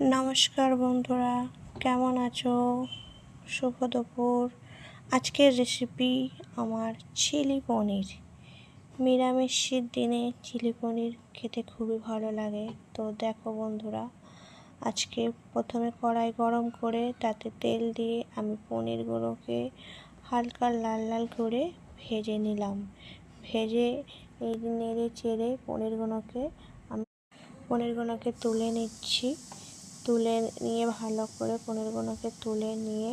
নমস্কার বন্ধুরা, কেমন আছো? শুভ দুপুর। আজকের রেসিপি আমার চিলি পনির। নিরামিষের দিনে চিলি পনির খেতে খুবই ভালো লাগে। তো দেখো বন্ধুরা, আজকে প্রথমে কড়াই গরম করে তাতে তেল দিয়ে আমি পনিরগুলোকে হালকা লাল লাল করে ভেজে নিলাম। ভেজে এই নেড়ে চেড়ে পনিরগুলোকে তুলে নিচ্ছি। তুলে নিয়ে ভালো করে পনিরগুলোকে তুলে নিয়ে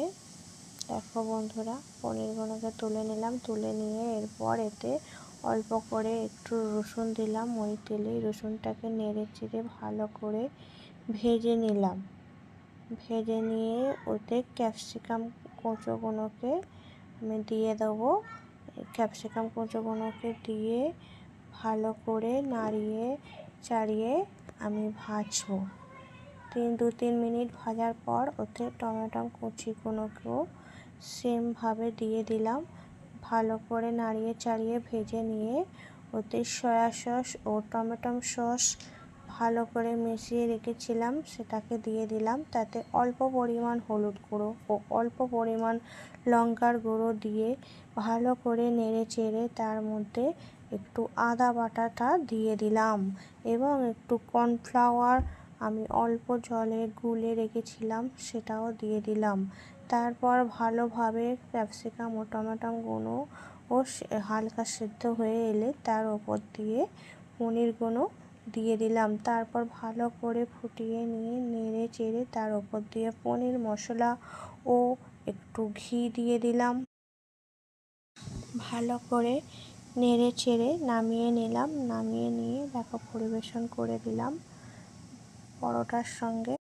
দেখো বন্ধুরা, পনিরগুলোকে তুলে নিলাম। তুলে নিয়ে এরপর এতে অল্প করে একটু রসুন দিলাম। ওই তেলেই রসুনটাকে নেড়ে চেড়ে ভালো করে ভেজে নিলাম। ভেজে নিয়ে ওতে ক্যাপসিকাম কুচোগুলোকে আমি দিয়ে দেবো। ক্যাপসিকাম কুচোগুলোকে দিয়ে ভালো করে নাড়িয়ে চাড়িয়ে আমি ভাজবো। 2-3 মিনিট ভাজার পর ওতে টমেটো কুচিগুলোকেও সেমভাবে দিয়ে দিলাম। ভালো করে নাড়িয়ে চাড়িয়ে ভেজে নিয়ে ওতে সয়া সস ও টমেটো সস ভালো করে মিশিয়ে রেখেছিলাম, সেটাকে দিয়ে দিলাম। তাতে অল্প পরিমাণ হলুদ গুঁড়ো ও অল্প পরিমাণ লঙ্কার গুঁড়ো দিয়ে ভালো করে নেড়ে চেড়ে তার মধ্যে একটু আদা বাটাটা দিয়ে দিলাম এবং একটু কর্নফ্লাওয়ার আমি অল্প জলে গুলে রেখেছিলাম, সেটাও দিয়ে দিলাম। তারপর ভালোভাবে ক্যাপসিকাম ও টমেটোগুলো হালকা সেদ্ধ হয়ে এলে তার ওপর দিয়ে পনিরগুলো দিয়ে দিলাম। তারপর ভালো করে ফুটিয়ে নিয়ে নেড়ে চেড়ে তার ওপর দিয়ে পনির মশলা ও একটু ঘি দিয়ে দিলাম। ভালো করে নেড়ে চেড়ে নামিয়ে নিলাম। নামিয়ে নিয়ে দেখো পরিবেশন করে দিলাম পরোটার সঙ্গে।